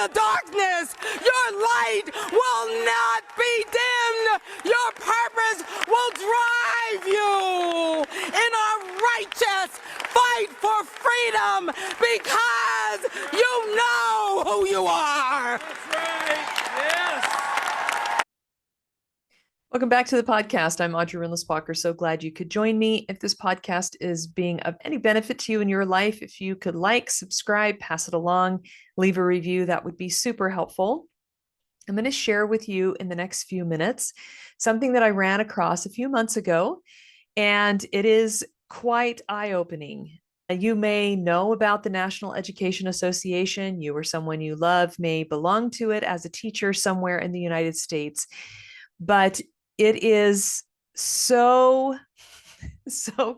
the darkness. Your light will not be dimmed. Your purpose will drive you in a righteous fight for freedom because you know who you are. That's right. Yes. Welcome back to the podcast. I'm Audrey Rindlisbacher. So glad you could join me. If this podcast is being of any benefit to you in your life, if you could like, subscribe, pass it along, leave a review, that would be super helpful. I'm going to share with you in the next few minutes something that I ran across a few months ago, and it is quite eye-opening. You may know about the National Education Association. You or someone you love may belong to it as a teacher somewhere in the United States, but it is so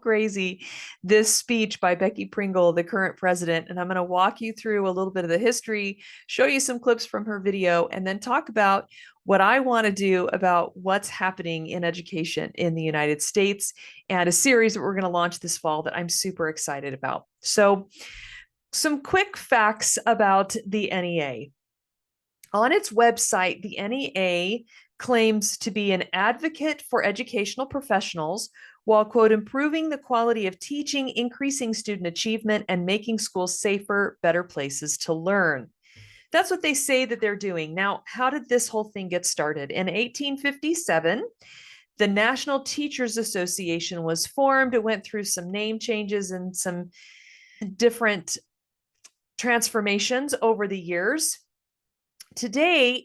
crazy, this speech by Becky Pringle, the current president. And I'm going to walk you through a little bit of the history, show you some clips from her video, and then talk about what I want to do about what's happening in education in the United States, and a series that we're going to launch this fall that I'm super excited about. So some quick facts about the NEA. On its website, the NEA claims to be an advocate for educational professionals while, quote, improving the quality of teaching, increasing student achievement, and making schools safer, better places to learn. That's what they say that they're doing. Now, how did this whole thing get started? In 1857, the National Teachers Association was formed. It went through some name changes and some different transformations over the years. Today,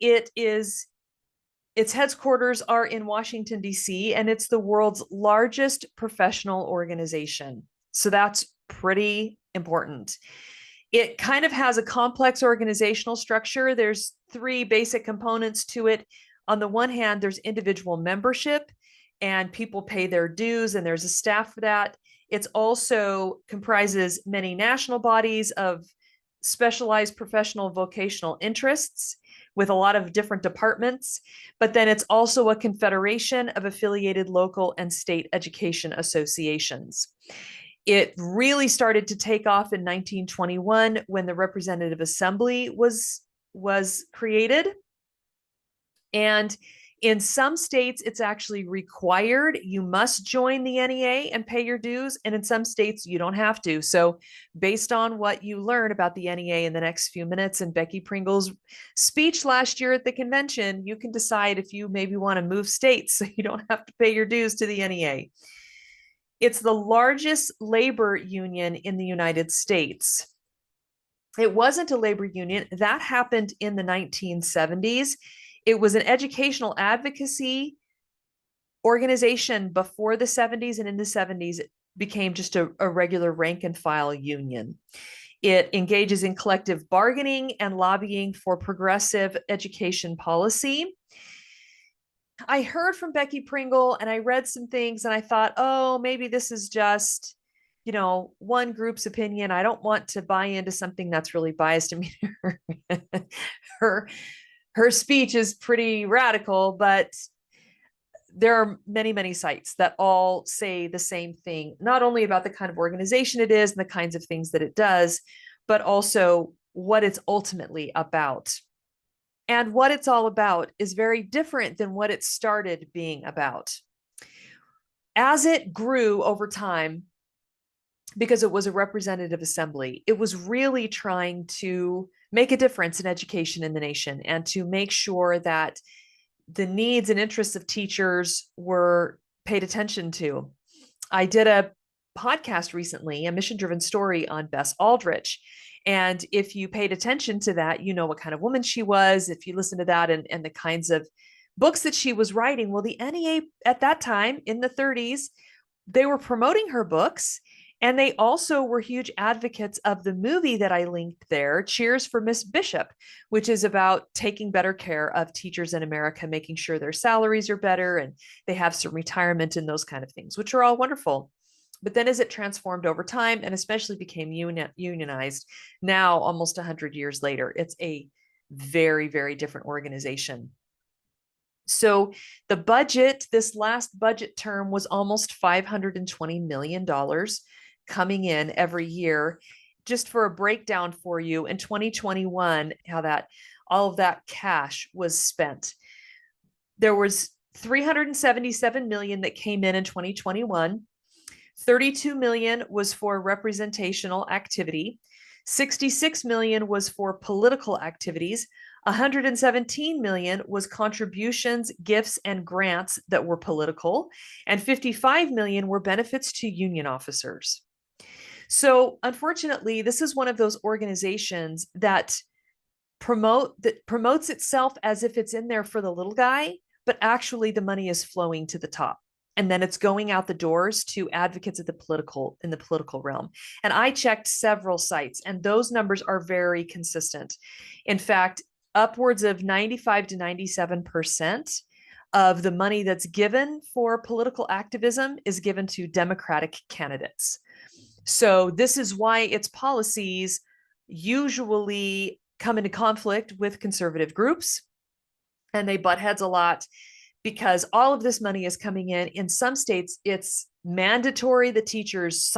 its headquarters are in Washington, D.C., and it's the world's largest professional organization. So that's pretty important. It kind of has a complex organizational structure. There's three basic components to it. On the one hand, there's individual membership, and people pay their dues, and there's a staff for that. It also comprises many national bodies of specialized professional vocational interests with a lot of different departments, but then it's also a confederation of affiliated local and state education associations. It really started to take off in 1921 when the Representative Assembly was created. And in some states, it's actually required. You must join the NEA and pay your dues. And in some states, you don't have to. So based on what you learn about the NEA in the next few minutes and Becky Pringle's speech last year at the convention, you can decide if you maybe want to move states so you don't have to pay your dues to the NEA. It's the largest labor union in the United States. It wasn't a labor union. That happened in the 1970s. It was an educational advocacy organization before the 70s, and in the 70s, it became just a regular rank and file union. It engages in collective bargaining and lobbying for progressive education policy. I heard from Becky Pringle and I read some things and I thought, oh, maybe this is just, one group's opinion. I don't want to buy into something that's really biased. I mean, her speech is pretty radical, but there are many, many sites that all say the same thing, not only about the kind of organization it is and the kinds of things that it does, but also what it's ultimately about. And what it's all about is very different than what it started being about. As it grew over time, because it was a representative assembly, it was really trying to make a difference in education in the nation and to make sure that the needs and interests of teachers were paid attention to. I did a podcast recently, a mission-driven story on Bess Aldrich. And if you paid attention to that, you know what kind of woman she was. If you listen to that and the kinds of books that she was writing, well, the NEA at that time in the 30s, they were promoting her books. And they also were huge advocates of the movie that I linked there, Cheers for Miss Bishop, which is about taking better care of teachers in America, making sure their salaries are better and they have some retirement and those kind of things, which are all wonderful. But then as it transformed over time and especially became unionized, now almost 100 years later, it's a very, very different organization. So the budget, this last budget term was almost $520 million coming in every year. just for a breakdown for you in 2021, how that all of that cash was spent. There was 377 million that came in 2021. 32 million was for representational activity. 66 million was for political activities. 117 million was contributions, gifts, and grants that were political, and 55 million were benefits to union officers. So, unfortunately, this is one of those organizations that promotes itself as if it's in there for the little guy, but actually the money is flowing to the top. And then it's going out the doors to advocates in the political realm. And I checked several sites, and those numbers are very consistent. In fact, upwards of 95 to 97% of the money that's given for political activism is given to Democratic candidates. So this is why its policies usually come into conflict with conservative groups, and they butt heads a lot because all of this money is coming in. In some states, it's mandatory that teachers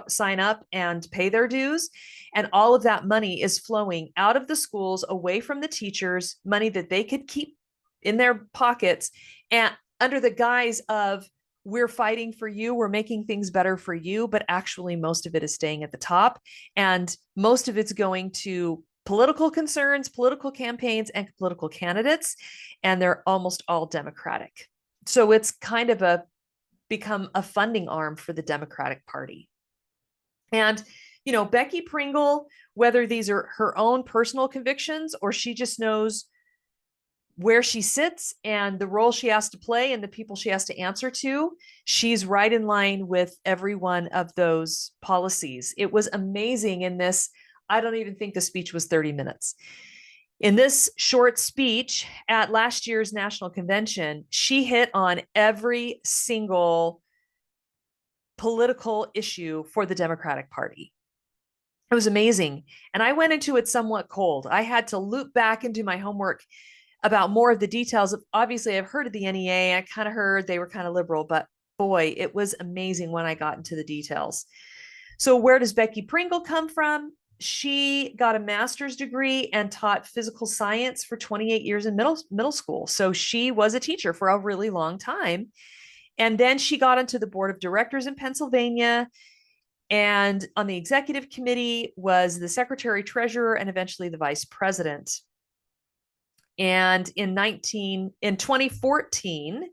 sign up and pay their dues, and all of that money is flowing out of the schools, away from the teachers, money that they could keep in their pockets, and under the guise of, we're fighting for you, we're making things better for you, but actually most of it is staying at the top, and most of it's going to political concerns, political campaigns, and political candidates, and they're almost all Democratic. So it's kind of become a funding arm for the Democratic Party. And, you know, Becky Pringle, whether these are her own personal convictions or she just knows where she sits and the role she has to play and the people she has to answer to, she's right in line with every one of those policies. It was amazing in this. I don't even think the speech was 30 minutes. In this short speech at last year's National Convention, she hit on every single political issue for the Democratic Party. It was amazing. And I went into it somewhat cold. I had to loop back and do my homework about more of the details. Obviously, I've heard of the NEA. I kind of heard they were kind of liberal, but boy, it was amazing when I got into the details. So where does Becky Pringle come from? She got a master's degree and taught physical science for 28 years in middle school. So she was a teacher for a really long time. And then she got into the board of directors in Pennsylvania, and on the executive committee was the secretary treasurer and eventually the vice president. And in 2014,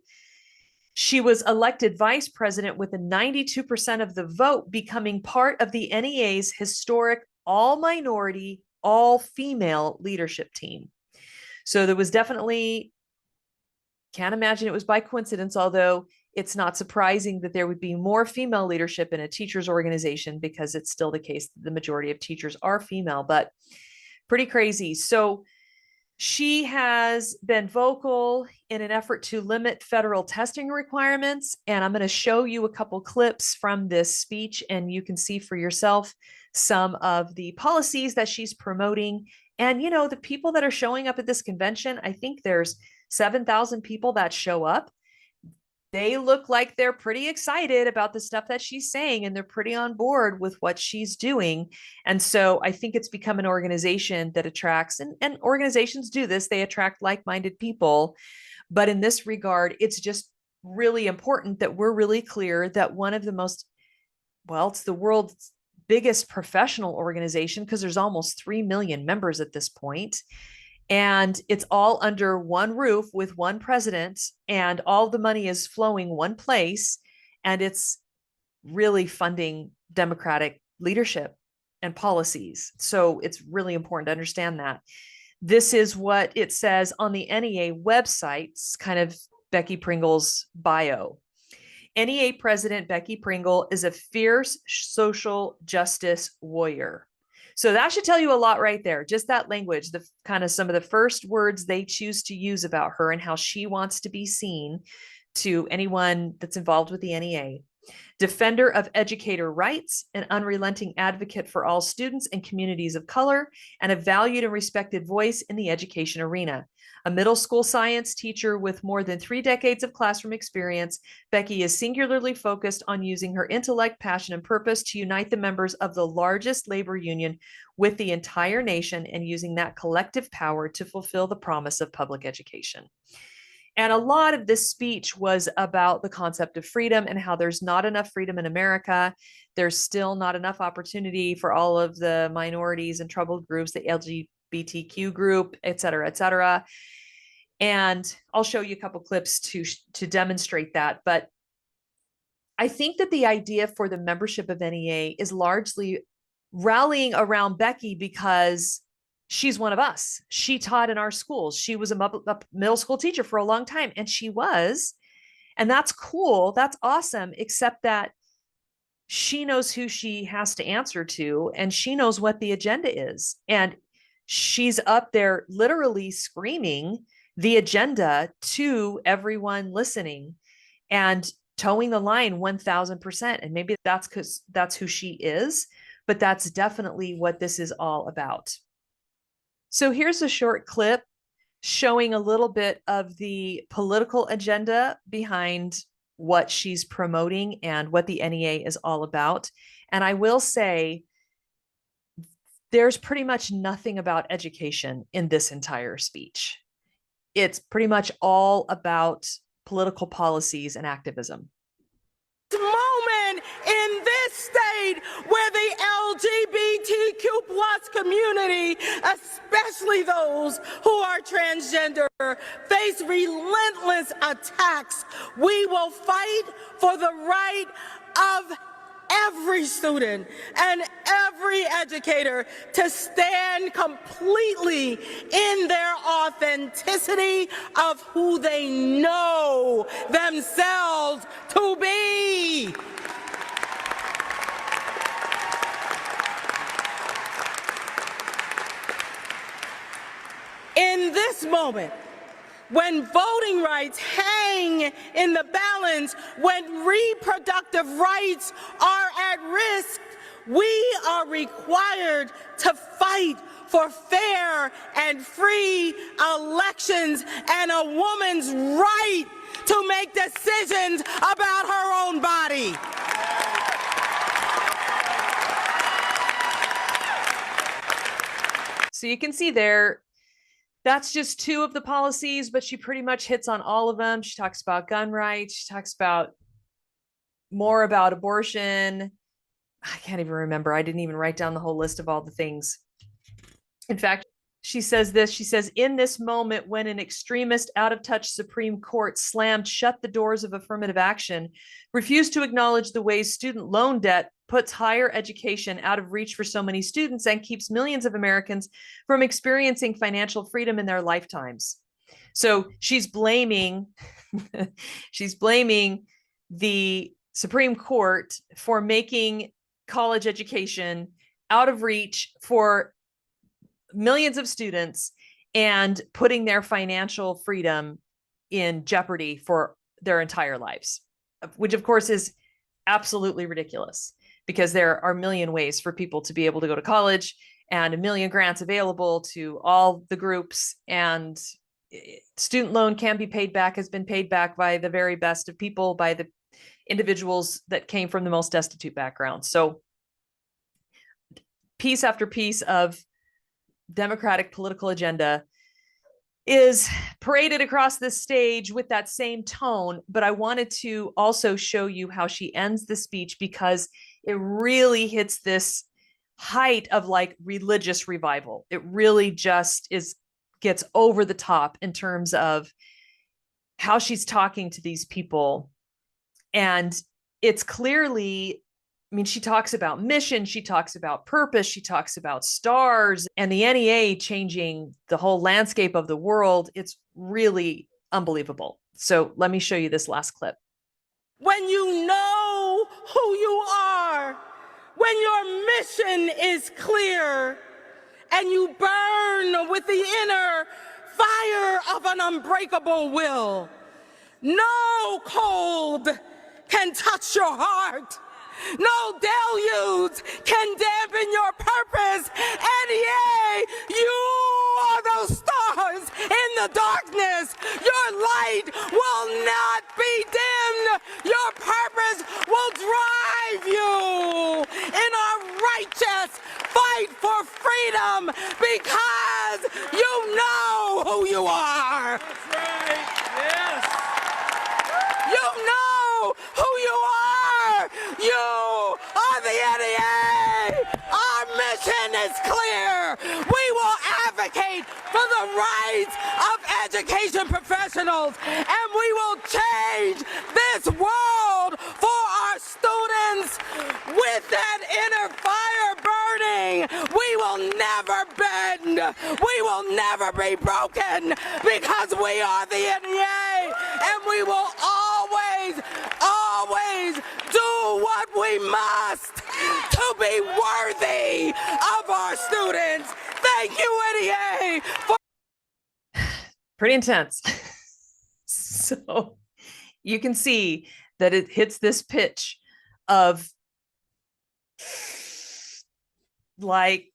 she was elected vice president with a 92% of the vote, becoming part of the NEA's historic all-minority, all-female leadership team. So there was definitely, can't imagine it was by coincidence, although it's not surprising that there would be more female leadership in a teachers' organization because it's still the case that the majority of teachers are female, but pretty crazy. So she has been vocal in an effort to limit federal testing requirements. And I'm going to show you a couple clips from this speech, and you can see for yourself some of the policies that she's promoting. And, you know, the people that are showing up at this convention, I think there's 7,000 people that show up. They look like they're pretty excited about the stuff that she's saying, and they're pretty on board with what she's doing. And so I think it's become an organization that attracts, and organizations do this, they attract like-minded people. But in this regard, it's just really important that we're really clear that one of the most, well, it's the world's biggest professional organization because there's almost 3 million members at this point. And it's all under one roof with one president, and all the money is flowing one place, and it's really funding Democratic leadership and policies. So it's really important to understand that. This is what it says on the NEA website. It's kind of Becky Pringle's bio. NEA President Becky Pringle is a fierce social justice warrior. So that should tell you a lot right there. Just that language, the kind of some of the first words they choose to use about her and how she wants to be seen to anyone that's involved with the NEA. defender of educator rights, an unrelenting advocate for all students and communities of color, and a valued and respected voice in the education arena. A middle school science teacher with more than 3 decades of classroom experience, Becky is singularly focused on using her intellect, passion, and purpose to unite the members of the largest labor union with the entire nation and using that collective power to fulfill the promise of public education. And a lot of this speech was about the concept of freedom and how there's not enough freedom in America. There's still not enough opportunity for all of the minorities and troubled groups, the LGBTQ group, et cetera, et cetera. And I'll show you a couple clips to demonstrate that. But I think that the idea for the membership of NEA is largely rallying around Becky because she's one of us. She taught in our schools. She was a middle school teacher for a long time, and she was, and that's cool. That's awesome, except that she knows who she has to answer to, and she knows what the agenda is. And she's up there literally screaming the agenda to everyone listening and towing the line 1000%. And maybe that's because that's who she is, but that's definitely what this is all about. So here's a short clip showing a little bit of the political agenda behind what she's promoting and what the NEA is all about. And I will say, there's pretty much nothing about education in this entire speech. It's pretty much all about political policies and activism. Moment in this state where the LGBTQ plus community, especially those who are transgender, face relentless attacks. We will fight for the right of every student and every educator to stand completely in their authenticity of who they know themselves to be. In this moment, when voting rights hang in the balance, when reproductive rights are at risk, we are required to fight for fair and free elections and a woman's right to make decisions about her own body. So you can see there, that's just 2 of the policies, but she pretty much hits on all of them. She talks about gun rights. She talks about more about abortion. I can't even remember. I didn't even write down the whole list of all the things. In fact, she says this. She says, in this moment when an extremist, out-of-touch Supreme Court slammed shut the doors of affirmative action, refused to acknowledge the ways student loan debt puts higher education out of reach for so many students and keeps millions of Americans from experiencing financial freedom in their lifetimes. So she's blaming, she's blaming the Supreme Court for making college education out of reach for millions of students and putting their financial freedom in jeopardy for their entire lives, which of course is absolutely ridiculous, because there are a million ways for people to be able to go to college and a million grants available to all the groups, and student loan can be paid back, has been paid back by the very best of people, by the individuals that came from the most destitute backgrounds. So piece after piece of Democratic political agenda is paraded across this stage with that same tone. But I wanted to also show you how she ends the speech, because it really hits this height of like religious revival. It really just gets over the top in terms of how she's talking to these people. And it's clearly, I mean, she talks about mission, she talks about purpose, she talks about stars, and the NEA changing the whole landscape of the world. It's really unbelievable. So let me show you this last clip. When you know who you are, when your mission is clear, and you burn with the inner fire of an unbreakable will, no cold can touch your heart. No deluge can dampen your purpose. NEA, you are those stars in the darkness. Your light will not be dimmed. Your purpose will drive you in a righteous fight for freedom because you know who you are. That's right. Yes. You know who you are. You are the NEA. Our mission is clear. We will advocate for the rights of education professionals, and we will change this world for our students with that inner fire burning. We will never bend. We will never be broken because we are the NEA, and we will always do what we must to be worthy of our students. Thank you, NEA, for Pretty intense. So you can see that it hits this pitch of like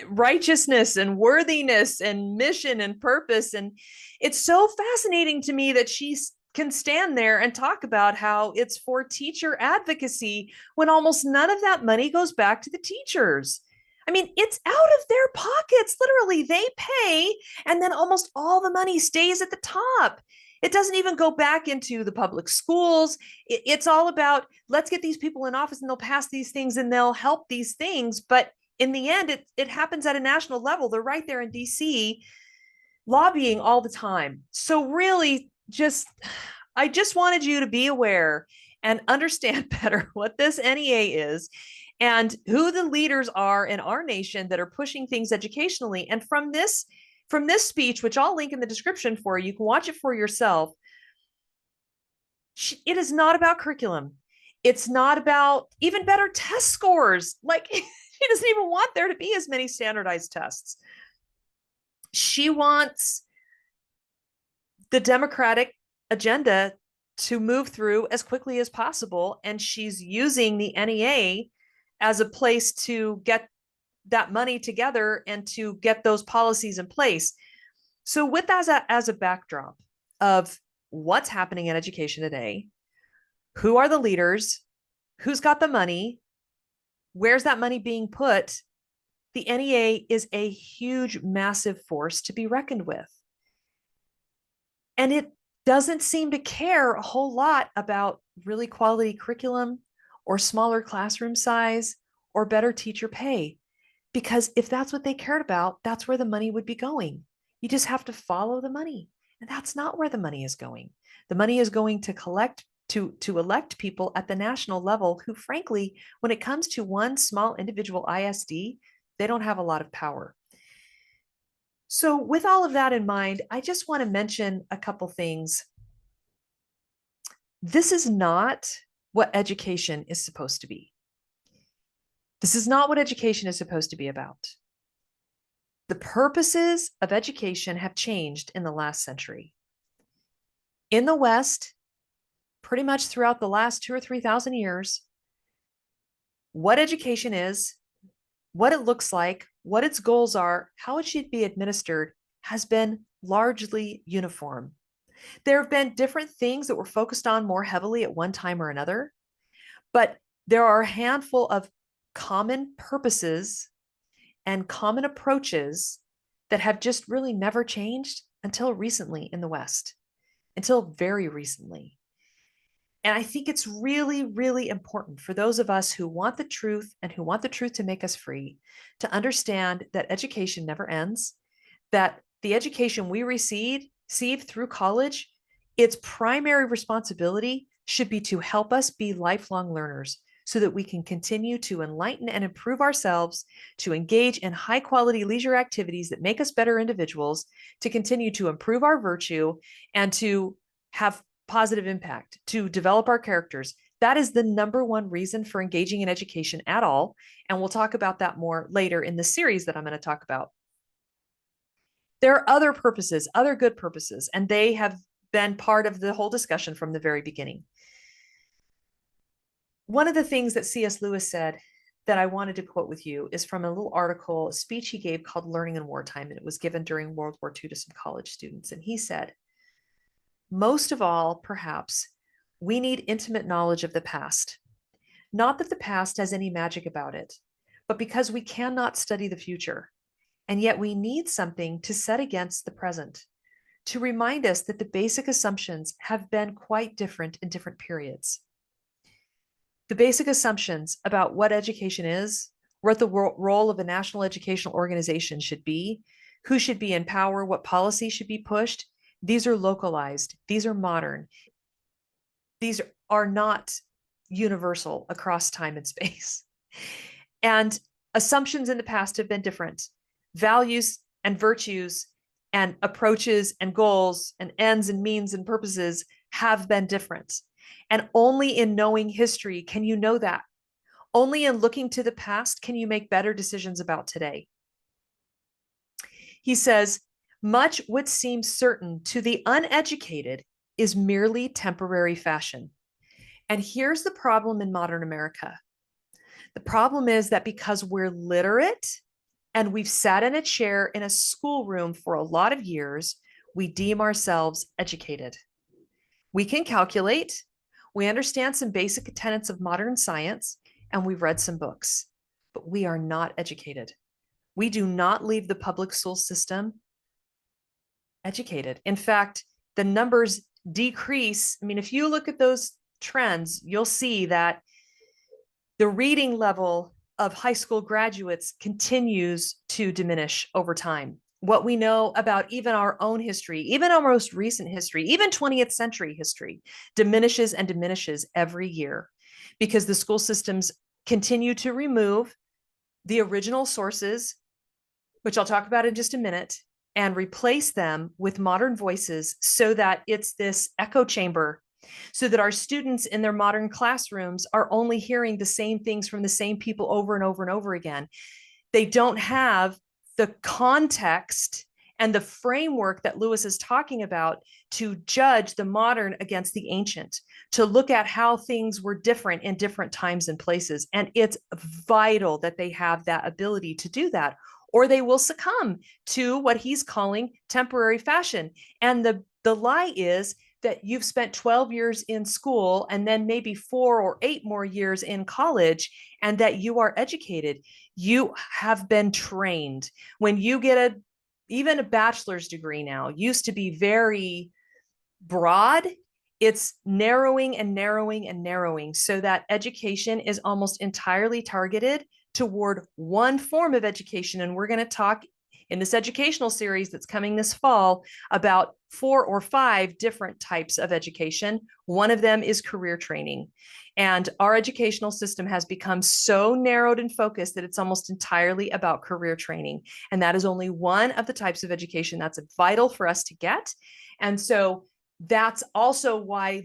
righteousness and worthiness and mission and purpose. And it's so fascinating to me that she can stand there and talk about how it's for teacher advocacy when almost none of that money goes back to the teachers. I mean, it's out of their pockets. Literally, they pay, and then almost all the money stays at the top. It doesn't even go back into the public schools. It's all about, let's get these people in office and they'll pass these things and they'll help these things. But in the end, it happens at a national level. They're right there in DC lobbying all the time. So really, I just wanted you to be aware and understand better what this NEA is and who the leaders are in our nation that are pushing things educationally. And from this speech, which I'll link in the description for you can watch it for yourself. It is not about curriculum. It's not about even better test scores. Like, she doesn't even want there to be as many standardized tests. She wants the Democratic agenda to move through as quickly as possible. And she's using the NEA as a place to get that money together and to get those policies in place. So with that as a backdrop of what's happening in education today, who are the leaders, who's got the money, where's that money being put, the NEA is a huge, massive force to be reckoned with. And it doesn't seem to care a whole lot about really quality curriculum or smaller classroom size or better teacher pay. Because if that's what they cared about, that's where the money would be going. You just have to follow the money. And that's not where the money is going. The money is going to elect people at the national level who, frankly, when it comes to one small individual ISD, they don't have a lot of power. So with all of that in mind, I just want to mention a couple things. This is not what education is supposed to be. This is not what education is supposed to be about. The purposes of education have changed in the last century. In the West, pretty much throughout the last 2,000 or 3,000 years, what education is, what it looks like, what its goals are, how it should be administered has been largely uniform. There have been different things that were focused on more heavily at one time or another, but there are a handful of common purposes and common approaches that have just really never changed until recently in the West, until very recently. And I think it's really, really important for those of us who want the truth and who want the truth to make us free to understand that education never ends, that the education we receive through college, its primary responsibility should be to help us be lifelong learners so that we can continue to enlighten and improve ourselves, to engage in high quality leisure activities that make us better individuals, to continue to improve our virtue and to have positive impact, to develop our characters. That is the number one reason for engaging in education at all. And we'll talk about that more later in the series that I'm going to talk about. There are other purposes, other good purposes, and they have been part of the whole discussion from the very beginning. One of the things that C.S. Lewis said that I wanted to quote with you is from a little article, a speech he gave called Learning in Wartime, and it was given during World War II to some college students. And he said, most of all, perhaps, we need intimate knowledge of the past. Not that the past has any magic about it, but because we cannot study the future. And yet we need something to set against the present, to remind us that the basic assumptions have been quite different in different periods. The basic assumptions about what education is, what the role of a national educational organization should be, who should be in power, what policy should be pushed, these are localized, these are modern. These are not universal across time and space. And assumptions in the past have been different. Values and virtues and approaches and goals and ends and means and purposes have been different. And only in knowing history can you know that. Only in looking to the past can you make better decisions about today. He says, much what seems certain to the uneducated is merely temporary fashion. And here's the problem in modern America. The problem is that because we're literate and we've sat in a chair in a schoolroom for a lot of years, we deem ourselves educated. We can calculate, we understand some basic tenets of modern science, and we've read some books, but we are not educated. We do not leave the public school system educated. In fact, the numbers decrease. I mean, if you look at those trends, you'll see that the reading level of high school graduates continues to diminish over time. What we know about even our own history, even our most recent history, even 20th century history, diminishes and diminishes every year because the school systems continue to remove the original sources, which I'll talk about in just a minute, and replace them with modern voices so that it's this echo chamber, so that our students in their modern classrooms are only hearing the same things from the same people over and over and over again. They don't have the context and the framework that Lewis is talking about to judge the modern against the ancient, to look at how things were different in different times and places. And it's vital that they have that ability to do that, or they will succumb to what he's calling temporary fashion. And the lie is that you've spent 12 years in school and then maybe 4 or 8 more years in college and that you are educated. You have been trained. When you get even a bachelor's degree now used to be very broad. It's narrowing and narrowing and narrowing so that education is almost entirely targeted toward one form of education. And we're going to talk in this educational series that's coming this fall about 4 or 5 different types of education. One of them is career training. And our educational system has become so narrowed and focused that it's almost entirely about career training. And that is only one of the types of education that's vital for us to get. And so that's also why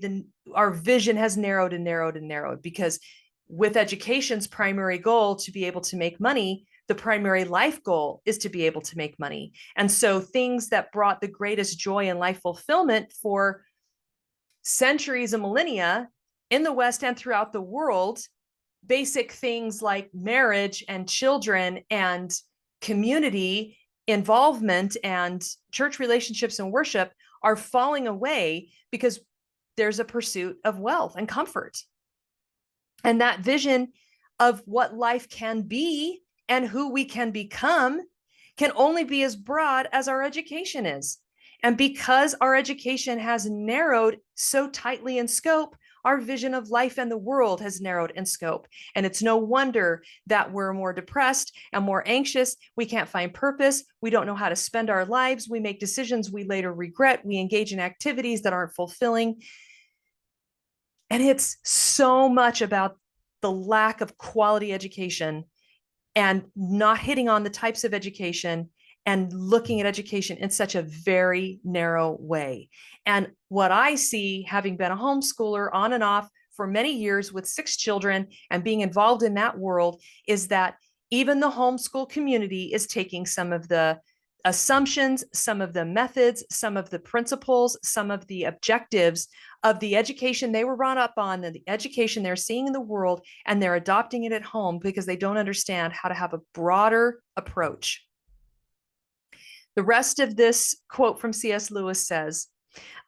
our vision has narrowed and narrowed and narrowed, because with education's primary goal to be able to make money, the primary life goal is to be able to make money. And so things that brought the greatest joy and life fulfillment for centuries and millennia in the West and throughout the world, basic things like marriage and children and community involvement and church relationships and worship are falling away because there's a pursuit of wealth and comfort. And that vision of what life can be and who we can become can only be as broad as our education is. And because our education has narrowed so tightly in scope, our vision of life and the world has narrowed in scope. And it's no wonder that we're more depressed and more anxious. We can't find purpose. We don't know how to spend our lives. We make decisions we later regret. We engage in activities that aren't fulfilling. And it's so much about the lack of quality education and not hitting on the types of education and looking at education in such a very narrow way. And what I see, having been a homeschooler on and off for many years with 6 children and being involved in that world, is that even the homeschool community is taking some of the assumptions, some of the methods, some of the principles, some of the objectives of the education they were brought up on, the education they're seeing in the world, and they're adopting it at home because they don't understand how to have a broader approach. The rest of this quote from C.S. Lewis says,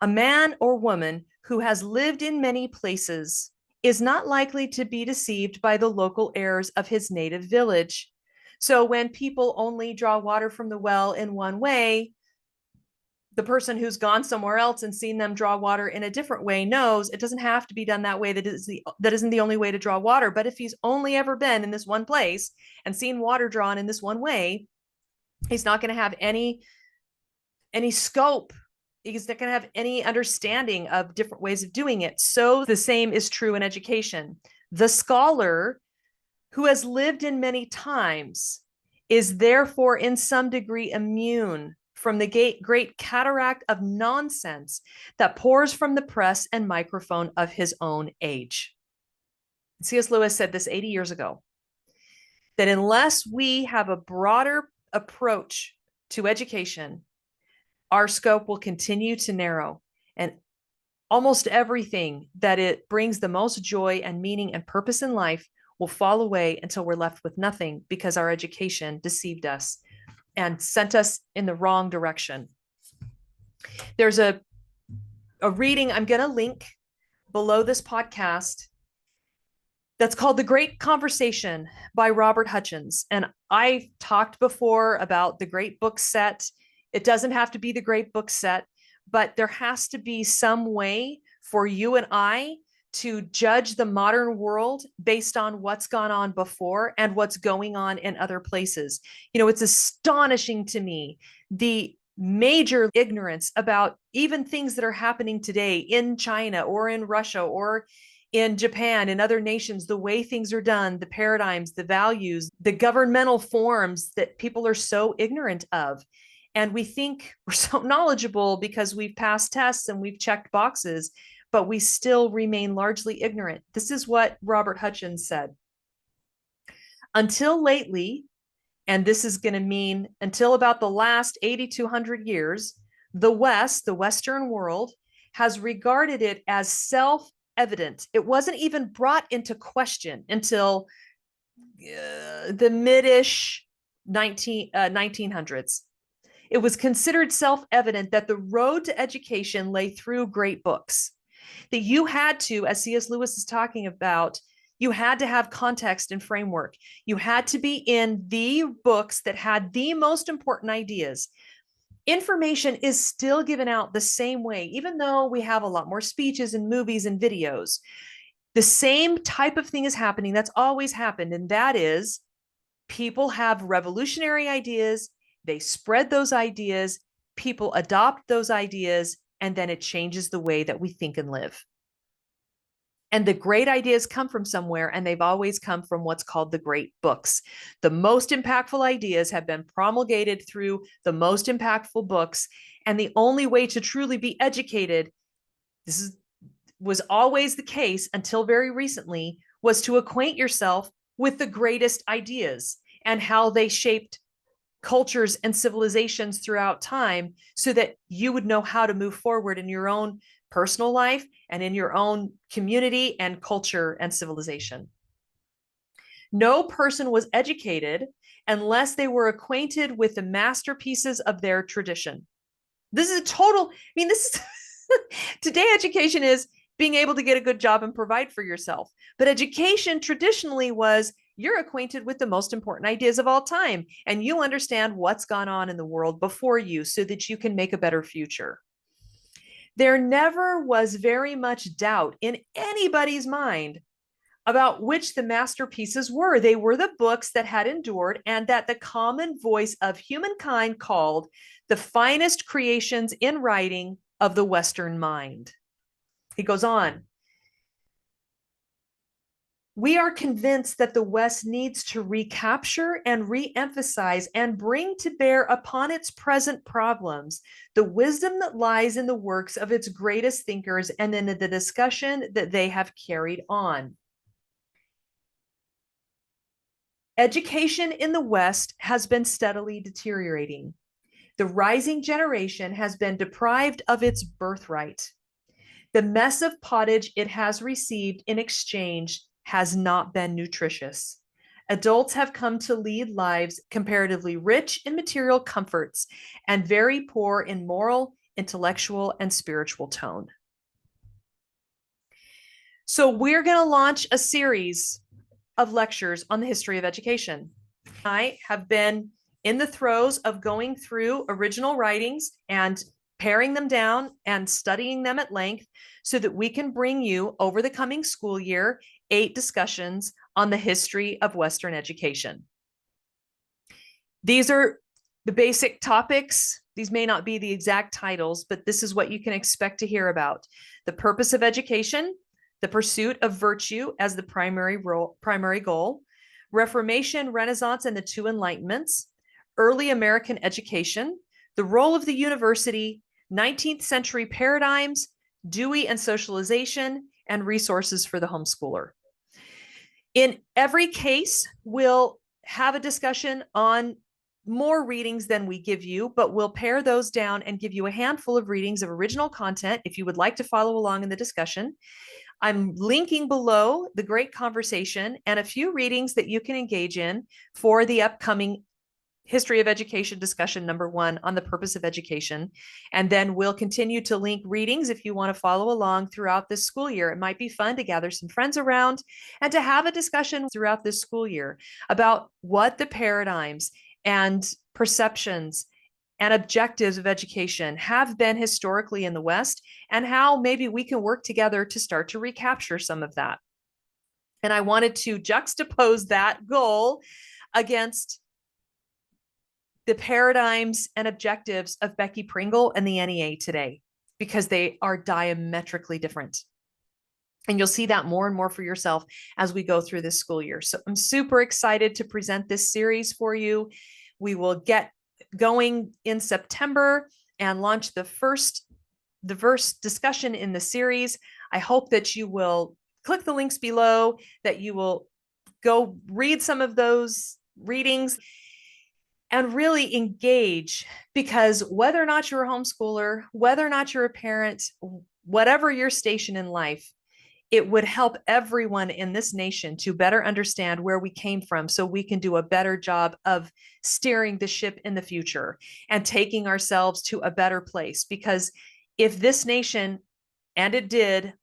"A man or woman who has lived in many places is not likely to be deceived by the local airs of his native village. So when people only draw water from the well in one way, the person who's gone somewhere else and seen them draw water in a different way knows it doesn't have to be done that way. That isn't the only way to draw water. But if he's only ever been in this one place and seen water drawn in this one way, he's not going to have any scope. He's not going to have any understanding of different ways of doing it. So the same is true in education. The scholar who has lived in many times is therefore in some degree immune from the great cataract of nonsense that pours from the press and microphone of his own age." C.S. Lewis said this 80 years ago, that unless we have a broader approach to education, our scope will continue to narrow, and almost everything that it brings the most joy and meaning and purpose in life will fall away until we're left with nothing because our education deceived us and sent us in the wrong direction. There's a reading I'm going to link below this podcast that's called The Great Conversation by Robert Hutchins. And I've talked before about the great book set. It doesn't have to be the great book set, but there has to be some way for you and I to judge the modern world based on what's gone on before and what's going on in other places. You know, it's astonishing to me the major ignorance about even things that are happening today in China or in Russia or in Japan, in other nations, the way things are done, the paradigms, the values, the governmental forms that people are so ignorant of. And we think we're so knowledgeable because we've passed tests and we've checked boxes, but we still remain largely ignorant. This is what Robert Hutchins said. "Until lately," and this is going to mean until about the last 80 to 100 years, the West, the Western world, has regarded it as self-evident. It wasn't even brought into question until the mid-ish 1900s. It was considered self-evident that the road to education lay through great books. That you had to, as C.S. Lewis is talking about, you had to have context and framework. You had to be in the books that had the most important ideas. Information is still given out the same way, even though we have a lot more speeches and movies and videos. The same type of thing is happening that's always happened, and that is people have revolutionary ideas. They spread those ideas, people adopt those ideas, and then it changes the way that we think and live. And the great ideas come from somewhere, and they've always come from what's called the great books. The most impactful ideas have been promulgated through the most impactful books. And the only way to truly be educated, was always the case until very recently, was to acquaint yourself with the greatest ideas and how they shaped cultures and civilizations throughout time, so that you would know how to move forward in your own personal life and in your own community and culture and civilization. No person was educated unless they were acquainted with the masterpieces of their tradition. This is today education is being able to get a good job and provide for yourself. But education traditionally was, you're acquainted with the most important ideas of all time, and you understand what's gone on in the world before you so that you can make a better future. There never was very much doubt in anybody's mind about which the masterpieces were. They were the books that had endured and that the common voice of humankind called the finest creations in writing of the Western mind. He goes on. We are convinced that the West needs to recapture and re-emphasize and bring to bear upon its present problems the wisdom that lies in the works of its greatest thinkers and in the discussion that they have carried on. Education in the West has been steadily deteriorating. The rising generation has been deprived of its birthright. The mess of pottage it has received in exchange has not been nutritious. Adults have come to lead lives comparatively rich in material comforts and very poor in moral, intellectual, and spiritual tone. So we're going to launch a series of lectures on the history of education. I have been in the throes of going through original writings and paring them down and studying them at length so that we can bring you over the coming school year 8 discussions on the history of Western education. These are the basic topics. These may not be the exact titles, but this is what you can expect to hear about. The purpose of education, the pursuit of virtue as the primary goal, Reformation, Renaissance, and the 2 Enlightenments, early American education, the role of the university, 19th century paradigms, Dewey and socialization, and resources for the homeschooler. In every case, we'll have a discussion on more readings than we give you, but we'll pare those down and give you a handful of readings of original content if you would like to follow along in the discussion. I'm linking below the great conversation and a few readings that you can engage in for the upcoming History of Education discussion number 1 on the purpose of education. And then we'll continue to link readings if you want to follow along throughout this school year. It might be fun to gather some friends around and to have a discussion throughout this school year about what the paradigms and perceptions and objectives of education have been historically in the West, and how maybe we can work together to start to recapture some of that. And I wanted to juxtapose that goal against the paradigms and objectives of Becky Pringle and the NEA today, because they are diametrically different. And you'll see that more and more for yourself as we go through this school year. So I'm super excited to present this series for you. We will get going in September and launch the first discussion in the series. I hope that you will click the links below, that you will go read some of those readings and really engage, because whether or not you're a homeschooler, whether or not you're a parent, whatever your station in life, it would help everyone in this nation to better understand where we came from so we can do a better job of steering the ship in the future and taking ourselves to a better place. Because if this nation, and it did,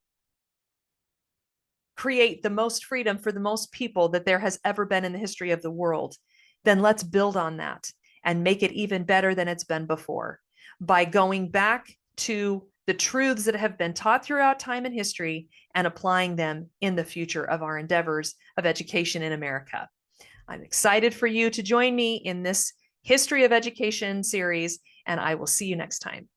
create the most freedom for the most people that there has ever been in the history of the world, then let's build on that and make it even better than it's been before by going back to the truths that have been taught throughout time and history and applying them in the future of our endeavors of education in America. I'm excited for you to join me in this History of Education series, and I will see you next time.